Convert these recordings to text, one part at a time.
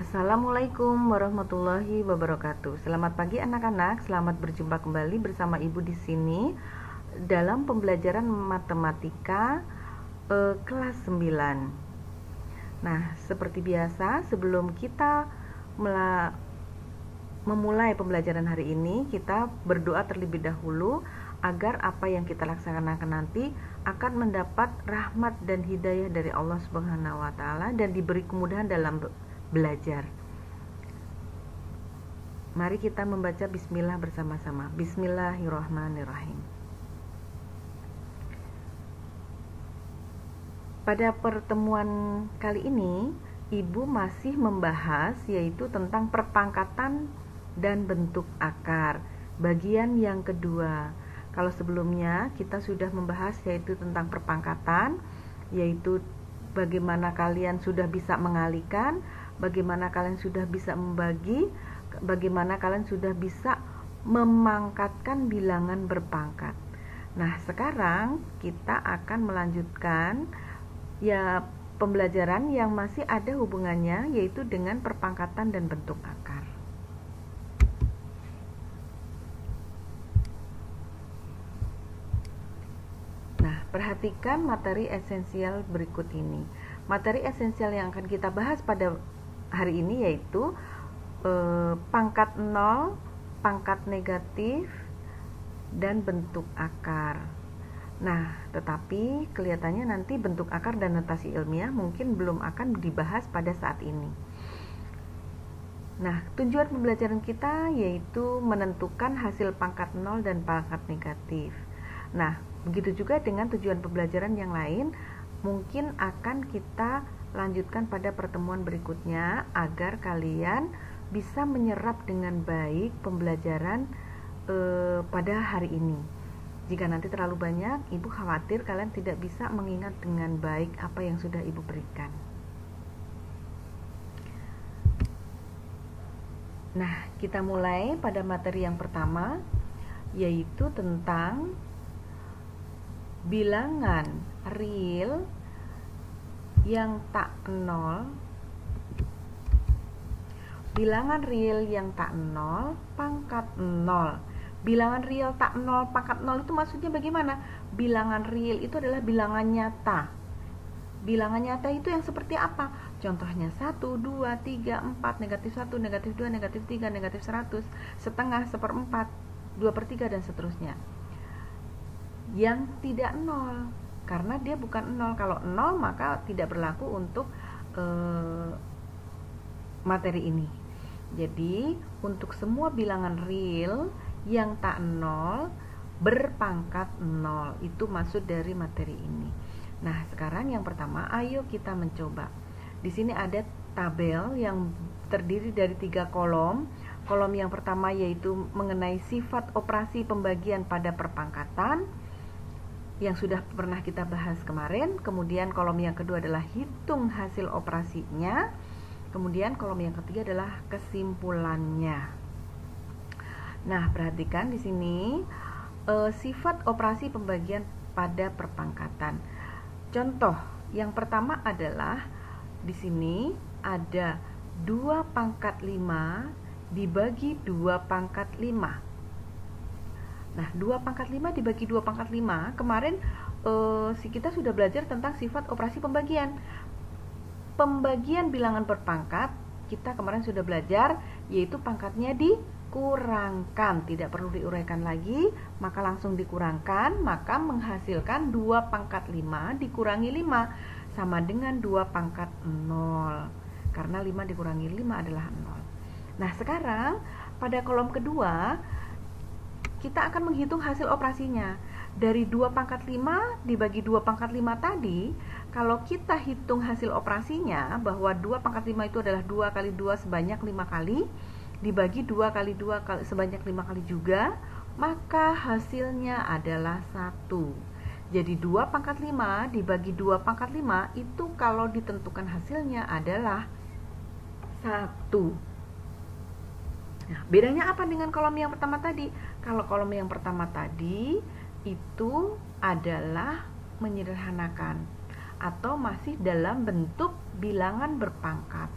Assalamualaikum warahmatullahi wabarakatuh. Selamat pagi anak-anak, selamat berjumpa kembali bersama Ibu di sini dalam pembelajaran matematika kelas 9. Nah, seperti biasa sebelum kita memulai pembelajaran hari ini, kita berdoa terlebih dahulu agar apa yang kita laksanakan nanti akan mendapat rahmat dan hidayah dari Allah Subhanahu wa taala dan diberi kemudahan dalam belajar. Mari kita membaca bismillah bersama-sama. Bismillahirrahmanirrahim. Pada pertemuan kali ini, Ibu masih membahas yaitu tentang perpangkatan dan bentuk akar. Bagian yang kedua. Kalau sebelumnya kita sudah membahas yaitu tentang perpangkatan, yaitu bagaimana kalian sudah bisa mengalihkan, bagaimana kalian sudah bisa membagi, bagaimana kalian sudah bisa memangkatkan bilangan berpangkat. Nah, sekarang kita akan melanjutkan ya pembelajaran yang masih ada hubungannya yaitu dengan perpangkatan dan bentuk akar. Nah, perhatikan materi esensial berikut ini. Materi esensial yang akan kita bahas pada hari ini yaitu pangkat 0, pangkat negatif, dan bentuk akar. Nah, tetapi kelihatannya nanti bentuk akar dan notasi ilmiah mungkin belum akan dibahas pada saat ini. Nah, tujuan pembelajaran kita yaitu menentukan hasil pangkat 0 dan pangkat negatif. Nah, begitu juga dengan tujuan pembelajaran yang lain, mungkin akan kita lanjutkan pada pertemuan berikutnya agar kalian bisa menyerap dengan baik pembelajaran pada hari ini. Jika nanti terlalu banyak, Ibu khawatir kalian tidak bisa mengingat dengan baik apa yang sudah Ibu berikan. Nah, kita mulai pada materi yang pertama, yaitu tentang bilangan real yang tak nol. Bilangan real yang tak nol, pangkat nol. Bilangan real tak nol, pangkat nol itu maksudnya bagaimana? Bilangan real itu adalah bilangan nyata. Bilangan nyata itu yang seperti apa? Contohnya 1, 2, 3, 4, negatif 1, negatif 2, negatif 3, negatif 100, setengah, 1/4, 2/3, dan seterusnya. Yang tidak nol, karena dia bukan nol. Kalau nol maka tidak berlaku untuk materi ini. Jadi untuk semua bilangan real yang tak nol berpangkat nol, itu maksud dari materi ini. Nah, sekarang yang pertama, ayo kita mencoba. Di sini ada tabel yang terdiri dari 3 kolom. Kolom yang pertama yaitu mengenai sifat operasi pembagian pada perpangkatan yang sudah pernah kita bahas kemarin. Kemudian kolom yang kedua adalah hitung hasil operasinya. Kemudian kolom yang ketiga adalah kesimpulannya. Nah, perhatikan di sini sifat operasi pembagian pada perpangkatan. Contoh yang pertama adalah di sini ada 2 pangkat 5 dibagi 2 pangkat 5. Nah, 2 pangkat 5 dibagi 2 pangkat 5, kemarin kita sudah belajar tentang sifat operasi pembagian. Pembagian bilangan berpangkat, kita kemarin sudah belajar, yaitu pangkatnya dikurangkan. Tidak perlu diuraikan lagi, maka langsung dikurangkan, maka menghasilkan 2 pangkat 5 dikurangi 5, sama dengan 2 pangkat 0. Karena 5 dikurangi 5 adalah 0. Nah, sekarang pada kolom kedua, kita akan menghitung hasil operasinya. Dari 2 pangkat 5 dibagi 2 pangkat 5 tadi, kalau kita hitung hasil operasinya, bahwa 2 pangkat 5 itu adalah 2 kali 2 sebanyak 5 kali, dibagi 2 kali 2 sebanyak 5 kali juga, maka hasilnya adalah 1. Jadi 2 pangkat 5 dibagi 2 pangkat 5 itu kalau ditentukan hasilnya adalah 1. Nah, bedanya apa dengan kolom yang pertama tadi? Kalau kolom yang pertama tadi itu adalah menyederhanakan atau masih dalam bentuk bilangan berpangkat.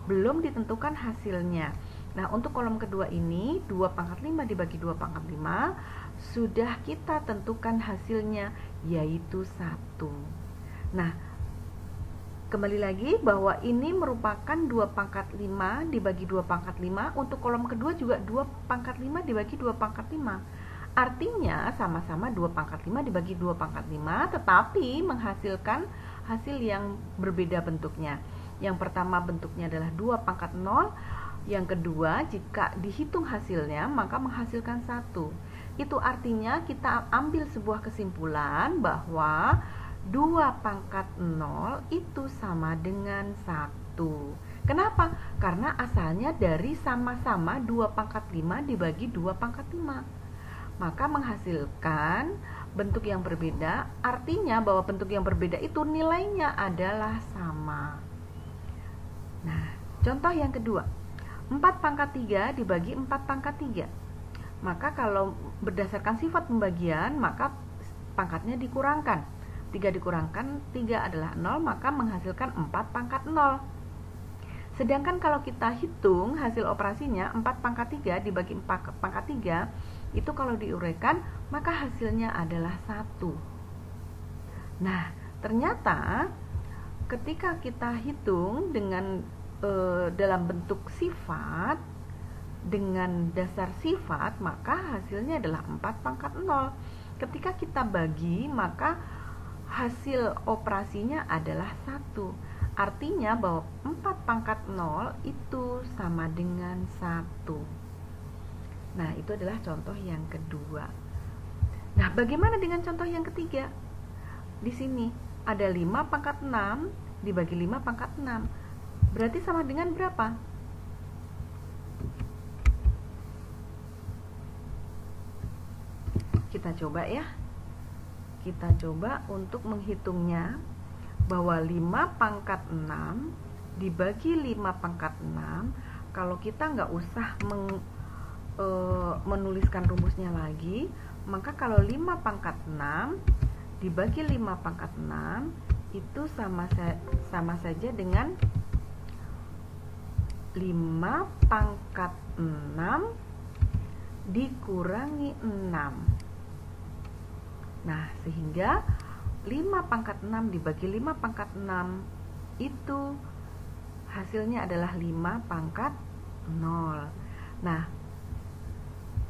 belum ditentukan hasilnya. Nah, untuk kolom kedua ini 2 pangkat 5 dibagi 2 pangkat 5 sudah kita tentukan hasilnya, yaitu 1. Nah, kembali lagi bahwa ini merupakan 2 pangkat 5 dibagi 2 pangkat 5. Untuk kolom kedua juga 2 pangkat 5 dibagi 2 pangkat 5. Artinya sama-sama 2 pangkat 5 dibagi 2 pangkat 5, tetapi menghasilkan hasil yang berbeda bentuknya. Yang pertama bentuknya adalah 2 pangkat 0. Yang kedua, jika dihitung hasilnya maka menghasilkan 1. Itu artinya kita ambil sebuah kesimpulan bahwa 2 pangkat 0 itu sama dengan 1. Kenapa? Karena asalnya dari sama-sama 2 pangkat 5 dibagi 2 pangkat 5. Maka menghasilkan bentuk yang berbeda, artinya bahwa bentuk yang berbeda itu nilainya adalah sama. Nah, contoh yang kedua, 4 pangkat 3 dibagi 4 pangkat 3. Maka kalau berdasarkan sifat pembagian, maka pangkatnya dikurangkan. 3 dikurangkan 3 adalah 0, maka menghasilkan 4 pangkat 0. Sedangkan kalau kita hitung hasil operasinya, 4 pangkat 3 dibagi 4 pangkat 3, itu kalau diuraikan, maka hasilnya adalah 1. Nah, ternyata ketika kita hitung dengan dalam bentuk sifat, dengan dasar sifat, maka hasilnya adalah 4 pangkat 0. Ketika kita bagi, maka hasil operasinya adalah 1. Artinya bahwa 4 pangkat 0 itu sama dengan 1. Nah, itu adalah contoh yang kedua. Nah, bagaimana dengan contoh yang ketiga? Di sini ada 5 pangkat 6 dibagi 5 pangkat 6. Berarti sama dengan berapa? Kita coba ya. Kita coba untuk menghitungnya, bahwa 5 pangkat 6 dibagi 5 pangkat 6, kalau kita nggak usah menuliskan rumusnya lagi, maka kalau 5 pangkat 6 dibagi 5 pangkat 6 itu sama saja dengan 5 pangkat 6 dikurangi 6. Nah, sehingga 5 pangkat 6 dibagi 5 pangkat 6 itu hasilnya adalah 5 pangkat 0. Nah,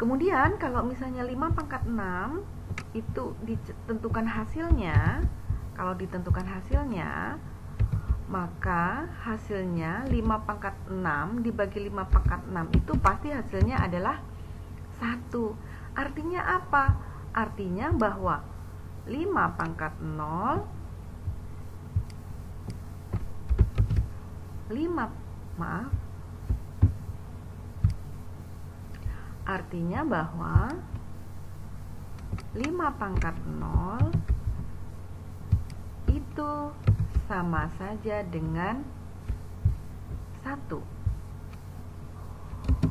kemudian kalau misalnya 5 pangkat 6 itu ditentukan hasilnya, kalau ditentukan hasilnya, maka hasilnya 5 pangkat 6 dibagi 5 pangkat 6 itu pasti hasilnya adalah 1. Artinya apa? Artinya bahwa 5 pangkat 0 artinya bahwa 5 pangkat 0 itu sama saja dengan 1.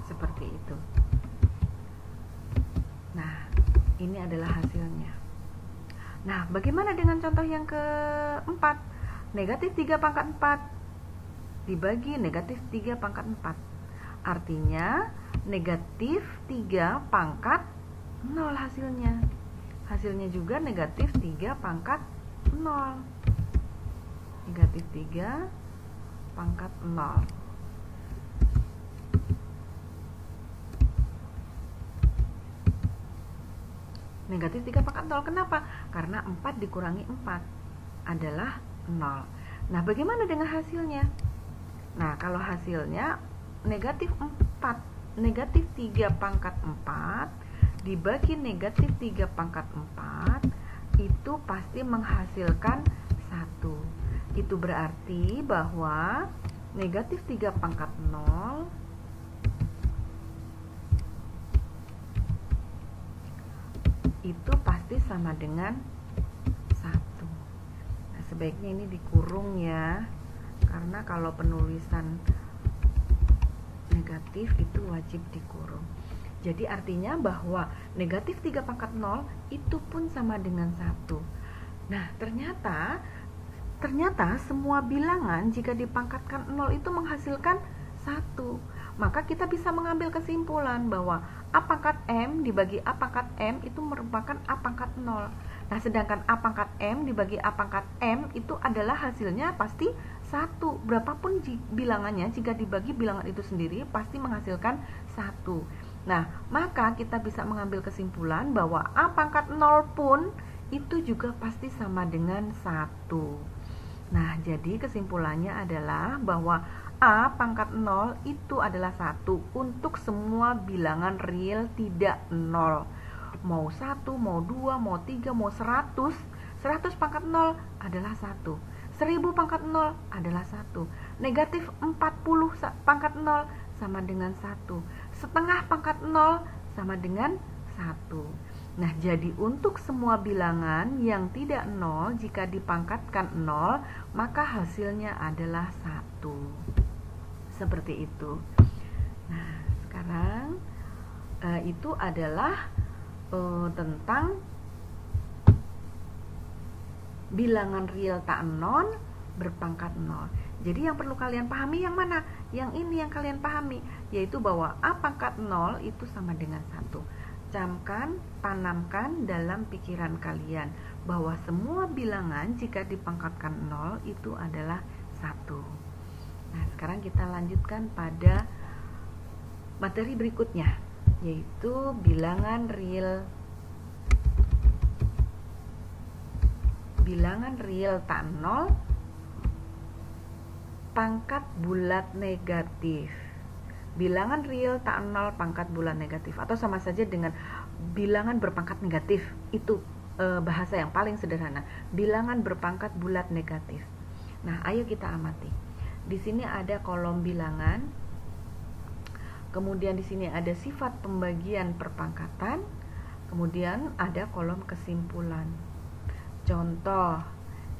Seperti itu. Nah, ini adalah hasilnya. Nah, bagaimana dengan contoh yang keempat? Negatif 3 pangkat 4 dibagi negatif 3 pangkat 4. Artinya negatif 3 pangkat 0 hasilnya. Hasilnya juga negatif 3 pangkat 0. Negatif 3 pangkat 0. Negatif 3 pangkat 0. Kenapa? Karena 4 dikurangi 4 adalah 0. Nah, bagaimana dengan hasilnya? Nah, kalau hasilnya negatif 3 pangkat 4 dibagi negatif 3 pangkat 4 itu pasti menghasilkan 1. Itu berarti bahwa negatif 3 pangkat 0 itu pasti sama dengan 1. Nah, sebaiknya ini dikurung ya, karena kalau penulisan negatif itu wajib dikurung. Jadi artinya bahwa negatif 3 pangkat 0 itu pun sama dengan 1. Nah, ternyata ternyata semua bilangan jika dipangkatkan 0 itu menghasilkan 1. Maka kita bisa mengambil kesimpulan bahwa A pangkat M dibagi A pangkat M itu merupakan A pangkat 0. Nah, sedangkan A pangkat M dibagi A pangkat M itu adalah hasilnya pasti 1. Berapapun bilangannya, jika dibagi bilangan itu sendiri pasti menghasilkan 1. Nah, maka kita bisa mengambil kesimpulan bahwa A pangkat 0 pun itu juga pasti sama dengan 1. Nah, jadi kesimpulannya adalah bahwa A pangkat 0 itu adalah 1 untuk semua bilangan real tidak 0. Mau 1, mau 2, mau 3, mau 100. 100 pangkat 0 adalah 1. 1000 pangkat 0 adalah 1. Negatif 40 pangkat 0 sama dengan 1. Setengah pangkat 0 sama dengan 1. Nah, jadi untuk semua bilangan yang tidak 0, jika dipangkatkan 0, maka hasilnya adalah 1. Seperti itu. Nah, sekarang itu adalah tentang bilangan real tak 0 berpangkat 0. Jadi yang perlu kalian pahami yang mana? Yang ini yang kalian pahami, yaitu bahwa A pangkat 0 itu sama dengan 1. Camkan, tanamkan dalam pikiran kalian bahwa semua bilangan jika dipangkatkan 0 itu adalah 1. Nah, sekarang kita lanjutkan pada materi berikutnya, yaitu bilangan real tak 0 pangkat bulat negatif. Bilangan real tak 0 pangkat bulat negatif, atau sama saja dengan bilangan berpangkat negatif. Itu bahasa yang paling sederhana, bilangan berpangkat bulat negatif. Nah, ayo kita amati. Di sini ada kolom bilangan, kemudian di sini ada sifat pembagian perpangkatan, kemudian ada kolom kesimpulan. Contoh,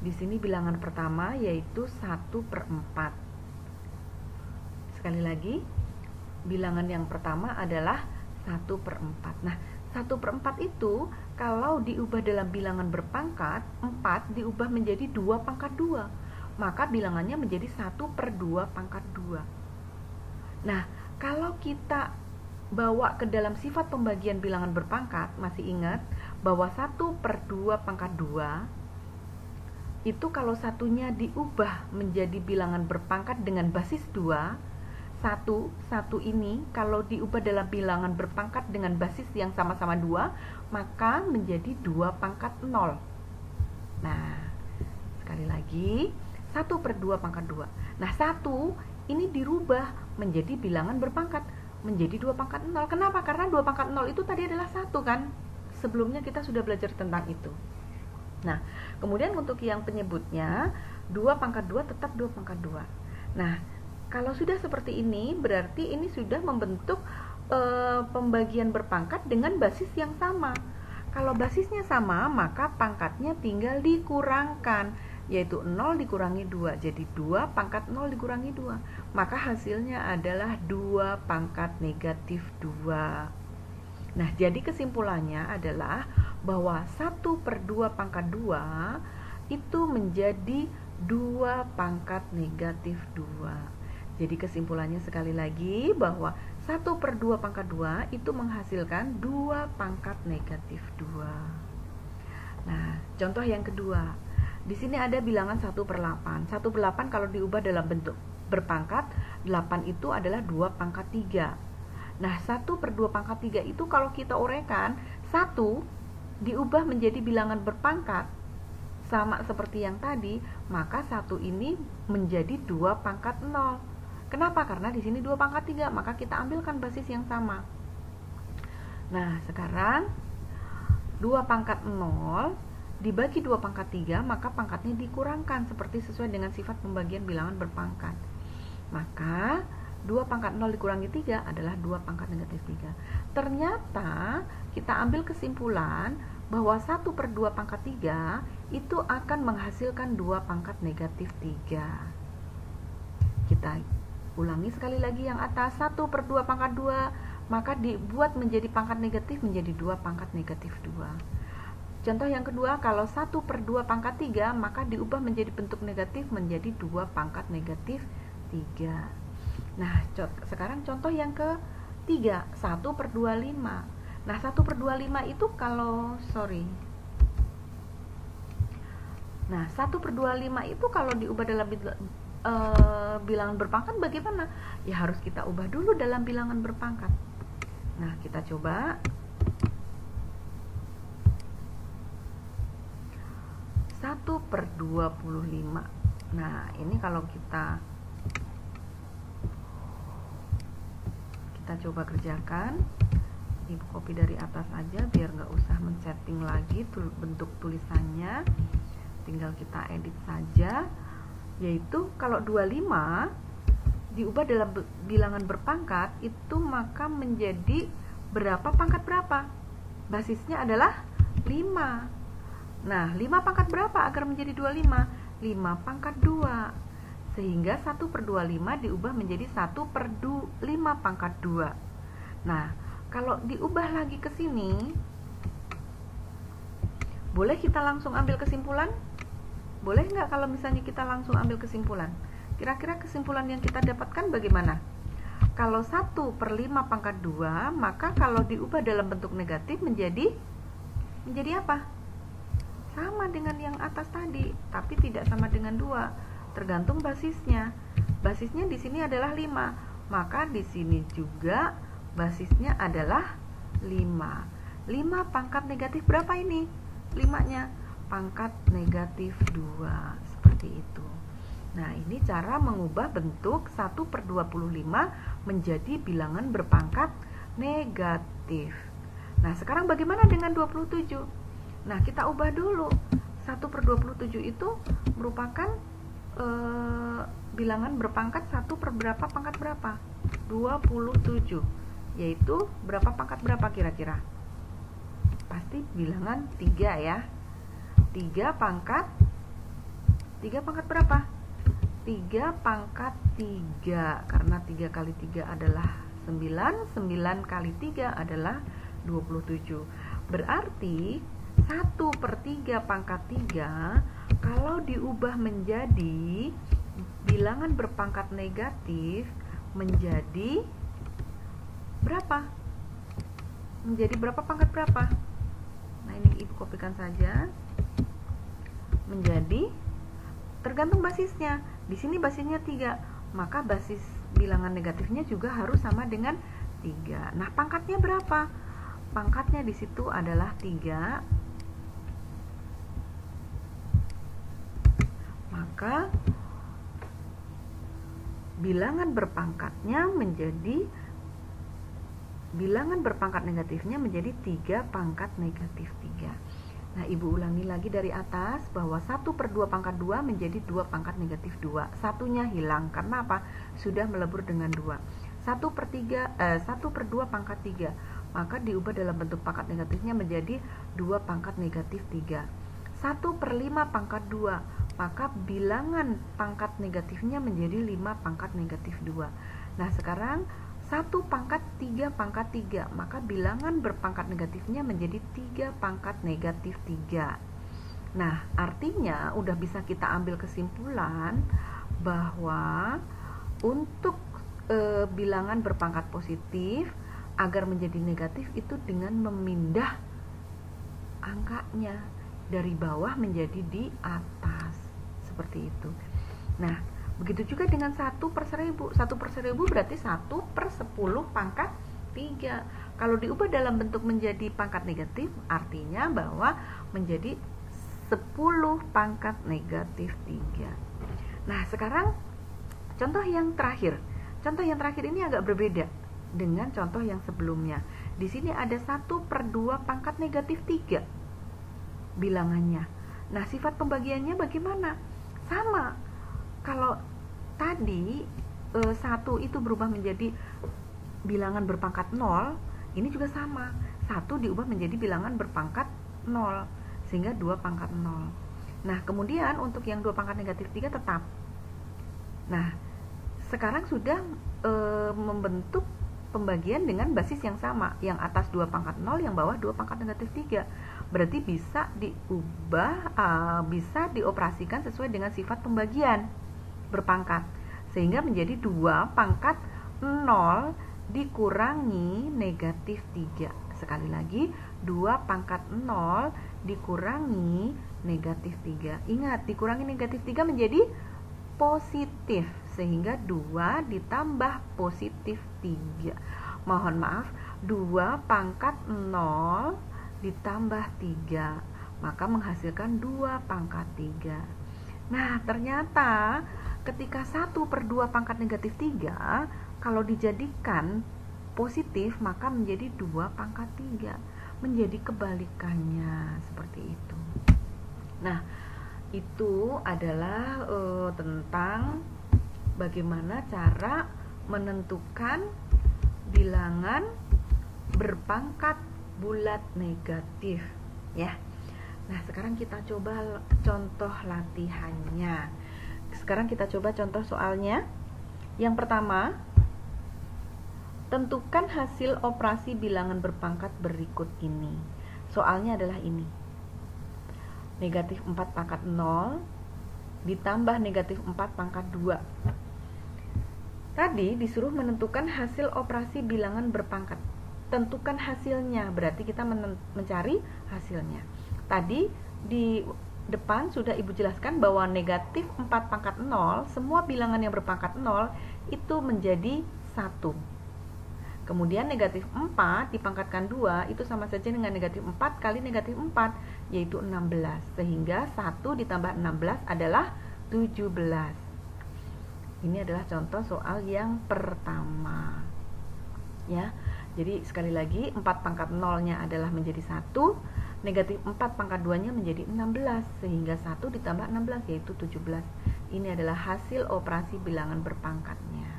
di sini bilangan pertama yaitu 1/4. Sekali lagi, bilangan yang pertama adalah 1/4. Nah, 1/4 itu kalau diubah dalam bilangan berpangkat 4 diubah menjadi 2 pangkat 2, maka bilangannya menjadi 1/2 pangkat 2. Nah, kalau kita bawa ke dalam sifat pembagian bilangan berpangkat, masih ingat bahwa 1/2 pangkat 2 itu kalau satunya diubah menjadi bilangan berpangkat dengan basis 2, satu ini kalau diubah dalam bilangan berpangkat dengan basis yang sama-sama 2, maka menjadi 2 pangkat 0. Nah, sekali lagi, 1/2 pangkat 2. Nah, 1 ini dirubah menjadi bilangan berpangkat, menjadi 2 pangkat 0. Kenapa? Karena 2 pangkat 0 itu tadi adalah 1 kan? Sebelumnya kita sudah belajar tentang itu. Nah, kemudian untuk yang penyebutnya 2 pangkat 2 tetap 2 pangkat 2. Nah, kalau sudah seperti ini, berarti ini sudah membentuk pembagian berpangkat dengan basis yang sama. Kalau basisnya sama, maka pangkatnya tinggal dikurangkan, yaitu 0 dikurangi 2, jadi 2 pangkat 0 dikurangi 2. Maka hasilnya adalah 2 pangkat negatif 2. Nah, jadi kesimpulannya adalah bahwa 1/2 pangkat 2 itu menjadi 2 pangkat negatif 2. Jadi kesimpulannya sekali lagi bahwa 1/2 pangkat 2 itu menghasilkan 2 pangkat negatif 2. Nah, contoh yang kedua. Di sini ada bilangan 1/8. 1/8 kalau diubah dalam bentuk berpangkat, 8 itu adalah 2 pangkat 3. Nah, 1/2 pangkat 3 itu kalau kita uraikan, 1 diubah menjadi bilangan berpangkat sama seperti yang tadi, maka 1 ini menjadi 2 pangkat 0. Kenapa? Karena di sini 2 pangkat 3, maka kita ambilkan basis yang sama. Nah, sekarang 2 pangkat 0 dibagi 2 pangkat 3, maka pangkatnya dikurangkan seperti sesuai dengan sifat pembagian bilangan berpangkat. Maka 2 pangkat 0 dikurangi 3 adalah 2 pangkat negatif 3. Ternyata kita ambil kesimpulan bahwa 1/2 pangkat 3 itu akan menghasilkan 2 pangkat negatif 3. Kita ulangi sekali lagi yang atas, 1/2 pangkat 2, maka dibuat menjadi pangkat negatif menjadi 2 pangkat negatif 2. Contoh yang kedua, kalau 1 per 2 pangkat 3, maka diubah menjadi bentuk negatif menjadi 2 pangkat negatif 3. Nah, sekarang contoh yang ketiga, 1 per 25. Nah, 1 per 25 itu Nah, 1 per 25 itu kalau diubah dalam bilangan berpangkat bagaimana? Ya harus kita ubah dulu dalam bilangan berpangkat. Nah, kita coba. 1 per 25. Nah, ini kalau kita coba kerjakan. Ibu copy dari atas aja biar nggak usah men-setting lagi bentuk tulisannya. Tinggal kita edit saja. Yaitu kalau 25 diubah dalam bilangan berpangkat itu maka menjadi berapa pangkat berapa? Basisnya adalah 5. Nah, 5 pangkat berapa agar menjadi 25? 5 pangkat 2. Sehingga 1 per 25 diubah menjadi 1 per 5 pangkat 2. Nah, kalau diubah lagi ke sini, boleh kita langsung ambil kesimpulan? Boleh nggak kalau misalnya kita langsung ambil kesimpulan? Kira-kira kesimpulan yang kita dapatkan bagaimana? Kalau 1 per 5 pangkat 2, maka kalau diubah dalam bentuk negatif menjadi apa? Sama dengan yang atas tadi, tapi tidak sama dengan 2. Tergantung basisnya. Basisnya di sini adalah 5. Maka di sini juga basisnya adalah 5. 5 pangkat negatif berapa ini? 5-nya pangkat negatif 2. Seperti itu. Nah, ini cara mengubah bentuk 1 per 25 menjadi bilangan berpangkat negatif. Nah, sekarang bagaimana dengan 27? Nah, kita ubah dulu. 1 per 27 itu merupakan bilangan berpangkat 1 per berapa pangkat berapa? 27. Yaitu berapa pangkat berapa kira-kira? Pasti bilangan 3 ya. 3 pangkat berapa? 3 pangkat 3. Karena 3 kali 3 adalah 9. 9 kali 3 adalah 27. Berarti 1 per 3 pangkat 3 kalau diubah menjadi bilangan berpangkat negatif menjadi berapa? Menjadi berapa pangkat berapa? Nah, ini ibu kopikan saja. Menjadi tergantung basisnya. Di sini basisnya 3, maka basis bilangan negatifnya juga harus sama dengan 3. Nah, pangkatnya berapa? Pangkatnya di situ adalah 3. Maka bilangan berpangkatnya menjadi bilangan berpangkat negatifnya menjadi 3 pangkat negatif 3. Nah, ibu ulangi lagi dari atas bahwa 1 per 2 pangkat 2 menjadi 2 pangkat negatif 2. Satunya hilang karena apa? Sudah melebur dengan 2. 1 per 2 pangkat 3, maka diubah dalam bentuk pangkat negatifnya menjadi 2 pangkat negatif 3. 1 per 5 pangkat 2, maka bilangan pangkat negatifnya menjadi 5 pangkat negatif 2. Nah, sekarang 1 pangkat 3 pangkat 3, maka bilangan berpangkat negatifnya menjadi 3 pangkat negatif 3. Nah, artinya udah bisa kita ambil kesimpulan bahwa untuk bilangan berpangkat positif agar menjadi negatif itu dengan memindah angkanya dari bawah menjadi di atas, seperti itu. Nah, begitu juga dengan 1 per 1000. 1 per 1000 berarti 1 per 10 pangkat 3. Kalau diubah dalam bentuk menjadi pangkat negatif, artinya bahwa menjadi 10 pangkat negatif 3. Nah, sekarang contoh yang terakhir. Contoh yang terakhir ini agak berbeda dengan contoh yang sebelumnya. Di sini ada 1 per 2 pangkat negatif 3 bilangannya. Nah, sifat pembagiannya bagaimana? Sama. Kalau tadi 1 itu berubah menjadi bilangan berpangkat 0, ini juga sama. 1 diubah menjadi bilangan berpangkat 0, sehingga 2 pangkat 0. Nah, kemudian untuk yang 2 pangkat negatif 3 tetap. Nah, sekarang sudah membentuk pembagian dengan basis yang sama. Yang atas 2 pangkat 0, yang bawah 2 pangkat negatif 3. berarti bisa diubah, bisa dioperasikan sesuai dengan sifat pembagian berpangkat, sehingga menjadi 2 pangkat 0 dikurangi negatif 3. Sekali lagi, 2 pangkat 0 dikurangi negatif 3. Ingat, dikurangi negatif 3 menjadi positif, sehingga 2 ditambah positif 3. Mohon maaf, 2 pangkat 0 ditambah 3, maka menghasilkan 2 pangkat 3. Nah, ternyata ketika 1/2 pangkat negatif 3, kalau dijadikan positif, maka menjadi 2 pangkat 3. Menjadi kebalikannya, seperti itu. Nah, itu adalah tentang bagaimana cara menentukan bilangan berpangkat bulat negatif, ya. Nah, sekarang kita coba contoh latihannya. Sekarang kita coba contoh soalnya. Yang pertama, tentukan hasil operasi bilangan berpangkat berikut ini. Soalnya adalah ini. Negatif 4 pangkat 0 ditambah negatif 4 pangkat 2. Tadi disuruh menentukan hasil operasi bilangan berpangkat. Tentukan hasilnya, berarti kita mencari hasilnya. Tadi di depan sudah Ibu jelaskan bahwa negatif 4 pangkat 0, semua bilangan yang berpangkat 0 itu menjadi 1. Kemudian negatif 4 dipangkatkan 2 itu sama saja dengan negatif 4 kali negatif 4, yaitu 16. Sehingga 1 ditambah 16 adalah 17. Ini adalah contoh soal yang pertama, ya. Jadi sekali lagi, 4 pangkat 0-nya adalah menjadi 1, negatif 4 pangkat 2-nya menjadi 16, sehingga 1 ditambah 16 yaitu 17. Ini adalah hasil operasi bilangan berpangkatnya.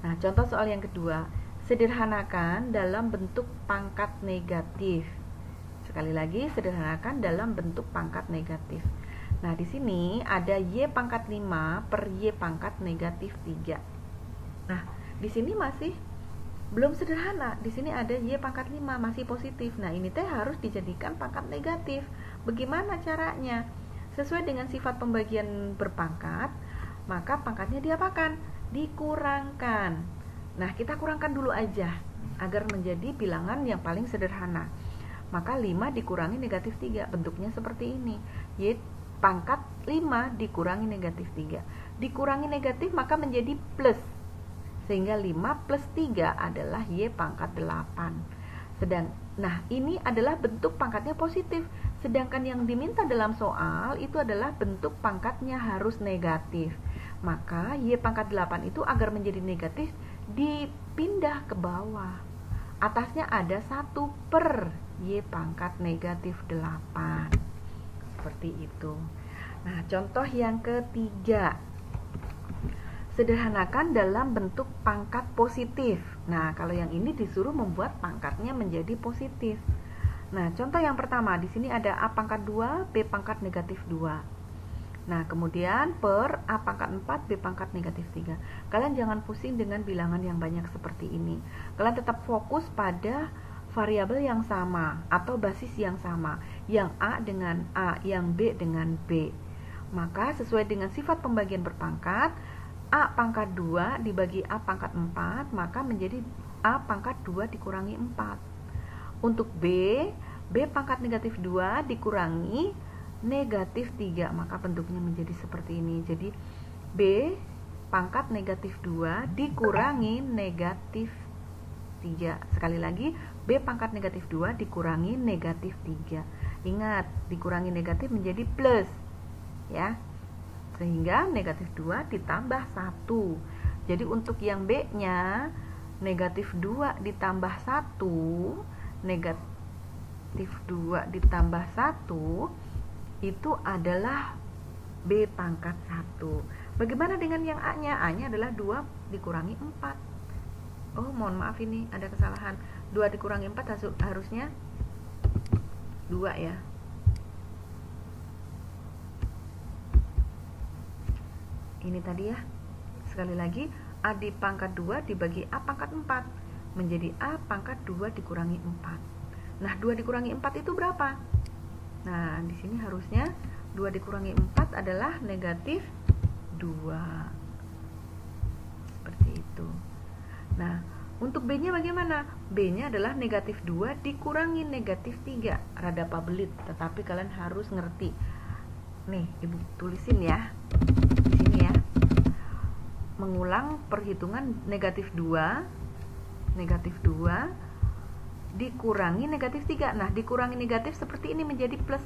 Nah, contoh soal yang kedua, sederhanakan dalam bentuk pangkat negatif. Sekali lagi, sederhanakan dalam bentuk pangkat negatif. Nah, di sini ada Y pangkat 5 per Y pangkat negatif 3. Nah, di sini masih belum sederhana. Di sini ada Y pangkat 5 masih positif. Nah, ini teh harus dijadikan pangkat negatif. Bagaimana caranya? Sesuai dengan sifat pembagian berpangkat, maka pangkatnya diapakan? Dikurangkan. Nah, kita kurangkan dulu aja agar menjadi bilangan yang paling sederhana. Maka 5 dikurangi negatif 3, bentuknya seperti ini. Y pangkat 5 dikurangi negatif 3. Dikurangi negatif maka menjadi plus. Sehingga 5 plus 3 adalah Y pangkat 8. Nah, ini adalah bentuk pangkatnya positif. Sedangkan yang diminta dalam soal itu adalah bentuk pangkatnya harus negatif. Maka Y pangkat 8 itu agar menjadi negatif dipindah ke bawah. Atasnya ada 1 per Y pangkat negatif 8. Seperti itu. Nah, contoh yang ketiga, sederhanakan dalam bentuk pangkat positif. Nah, kalau yang ini disuruh membuat pangkatnya menjadi positif. Nah, contoh yang pertama, di sini ada A pangkat 2, B pangkat negatif 2. Nah, kemudian per A pangkat 4, B pangkat negatif 3. Kalian jangan pusing dengan bilangan yang banyak seperti ini. Kalian tetap fokus pada variabel yang sama atau basis yang sama, yang A dengan A, yang B dengan B. Maka sesuai dengan sifat pembagian berpangkat, A pangkat 2 dibagi A pangkat 4, maka menjadi A pangkat 2 dikurangi 4. Untuk B pangkat negatif 2 dikurangi negatif 3, maka bentuknya menjadi seperti ini. Jadi B pangkat negatif 2 dikurangi negatif 3. Sekali lagi, B pangkat negatif 2 dikurangi negatif 3. Ingat, dikurangi negatif menjadi plus, ya. Sehingga negatif 2 ditambah 1. Jadi untuk yang B-nya, negatif 2 ditambah 1, negatif 2 ditambah 1, itu adalah B pangkat 1. Bagaimana dengan yang A-nya? A-nya adalah 2 dikurangi 4. Oh, mohon maaf, ini ada kesalahan. 2 dikurangi 4 harusnya 2, ya. Ini tadi ya. Sekali lagi, A di pangkat 2 dibagi A pangkat 4 menjadi A pangkat 2 dikurangi 4. Nah, 2 dikurangi 4 itu berapa? Nah, di sini harusnya 2 dikurangi 4 adalah negatif 2. Seperti itu. Nah, untuk B-nya bagaimana? B-nya adalah negatif 2 dikurangi negatif 3. Rada pabelit, tetapi kalian harus ngerti. Nih, Ibu tulisin ya. Di sini ya. Mengulang perhitungan negatif 2 dikurangi negatif 3. Nah, dikurangi negatif seperti ini menjadi plus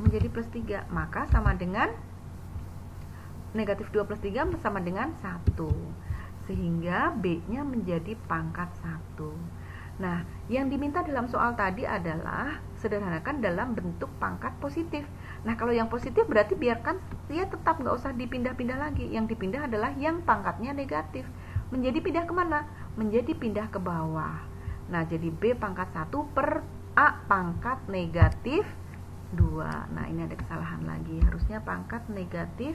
3. Maka sama dengan negatif 2 plus 3 sama dengan 1. Sehingga B-nya menjadi pangkat 1. Nah, yang diminta dalam soal tadi adalah sederhanakan dalam bentuk pangkat positif. Nah, kalau yang positif berarti biarkan dia tetap, nggak usah dipindah-pindah lagi. Yang dipindah adalah yang pangkatnya negatif. Menjadi pindah kemana? Menjadi pindah ke bawah. Nah, jadi B pangkat 1 per A pangkat negatif 2. Nah, ini ada kesalahan lagi. Harusnya pangkat negatif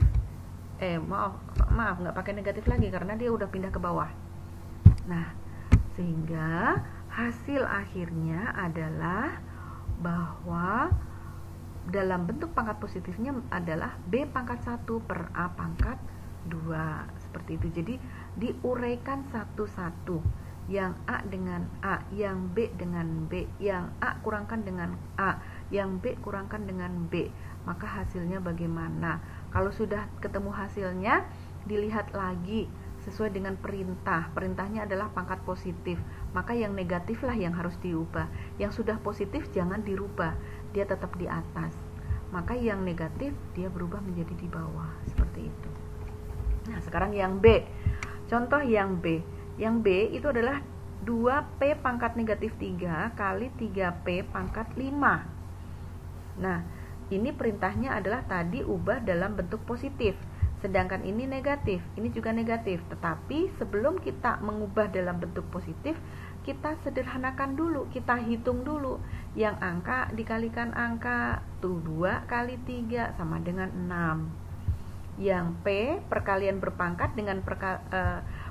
maaf, nggak pakai negatif lagi karena dia udah pindah ke bawah. Nah, sehingga hasil akhirnya adalah bahwa dalam bentuk pangkat positifnya adalah B pangkat 1 per A pangkat 2. Seperti itu. Jadi diuraikan satu-satu. Yang A dengan A, yang B dengan B, yang A kurangkan dengan A, yang B kurangkan dengan B. Maka hasilnya bagaimana? Kalau sudah ketemu hasilnya, dilihat lagi sesuai dengan perintah. Perintahnya adalah pangkat positif. Maka yang negatif lah yang harus diubah. Yang sudah positif jangan dirubah. Dia tetap di atas. Maka yang negatif dia berubah menjadi di bawah. Seperti itu. Nah, sekarang yang B. Contoh yang B. Yang B itu adalah 2P pangkat negatif 3 kali 3P pangkat 5. Nah, ini perintahnya adalah tadi ubah dalam bentuk positif. Sedangkan ini negatif, ini juga negatif. Tetapi sebelum kita mengubah dalam bentuk positif, kita sederhanakan dulu, kita hitung dulu. Yang angka dikalikan angka, 2 kali 3 sama dengan 6. Yang P perkalian berpangkat dengan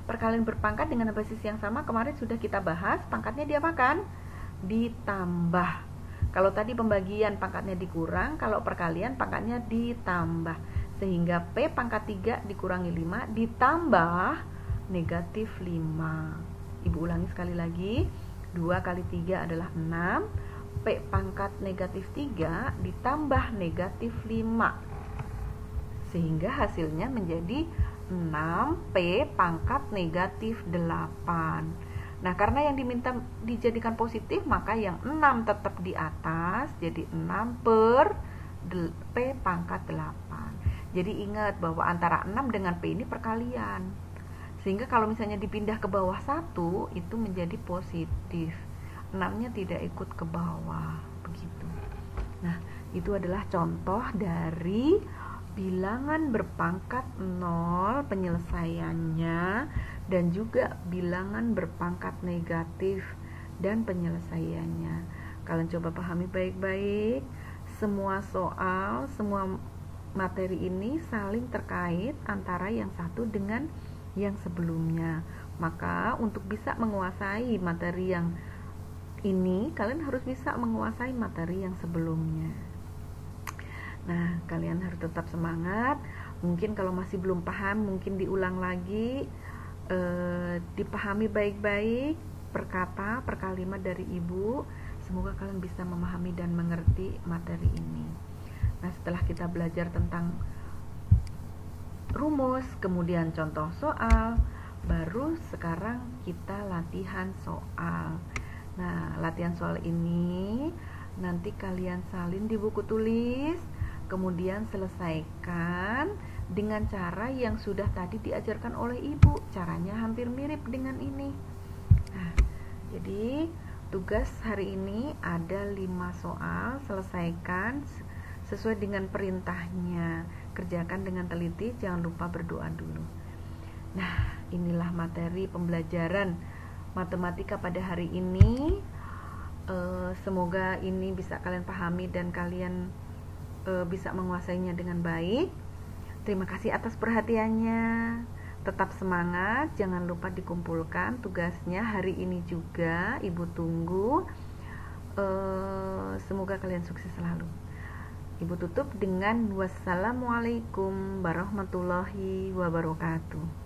perkalian berpangkat dengan basis yang sama kemarin sudah kita bahas. Pangkatnya diapakan? Ditambah. Kalau tadi pembagian pangkatnya dikurang, kalau perkalian pangkatnya ditambah. Sehingga P pangkat 3 dikurangi 5 ditambah negatif 5. Ibu ulangi sekali lagi. 2 kali 3 adalah 6. P pangkat negatif 3 ditambah negatif 5. Sehingga hasilnya menjadi 6P pangkat negatif 8. Nah, karena yang diminta dijadikan positif, maka yang 6 tetap di atas, jadi 6 per P pangkat 8. Jadi ingat bahwa antara 6 dengan P ini perkalian. Sehingga kalau misalnya dipindah ke bawah 1, itu menjadi positif. 6-nya tidak ikut ke bawah, begitu. Nah, itu adalah contoh dari bilangan berpangkat 0 penyelesaiannya, dan juga bilangan berpangkat negatif dan penyelesaiannya. Kalian coba pahami baik-baik. Semua soal, semua materi ini saling terkait antara yang satu dengan yang sebelumnya. Maka untuk bisa menguasai materi yang ini, kalian harus bisa menguasai materi yang sebelumnya. Nah, kalian harus tetap semangat. Mungkin kalau masih belum paham, mungkin diulang lagi. Dipahami baik-baik per kata, per kalimat dari ibu. Semoga kalian bisa memahami dan mengerti materi ini. Nah, setelah kita belajar tentang rumus, kemudian contoh soal, baru sekarang kita latihan soal. Nah, latihan soal ini nanti kalian salin di buku tulis, kemudian selesaikan dengan cara yang sudah tadi diajarkan oleh ibu. Caranya hampir mirip dengan ini. Nah, jadi tugas hari ini ada 5 soal, selesaikan sesuai dengan perintahnya. Kerjakan dengan teliti, jangan lupa berdoa dulu. Nah, inilah materi pembelajaran matematika pada hari ini. Semoga ini bisa kalian pahami dan kalian bisa menguasainya dengan baik. Terima kasih atas perhatiannya. Tetap semangat, jangan lupa dikumpulkan tugasnya hari ini juga. Ibu tunggu. Semoga kalian sukses selalu. Ibu tutup dengan wassalamualaikum warahmatullahi wabarakatuh.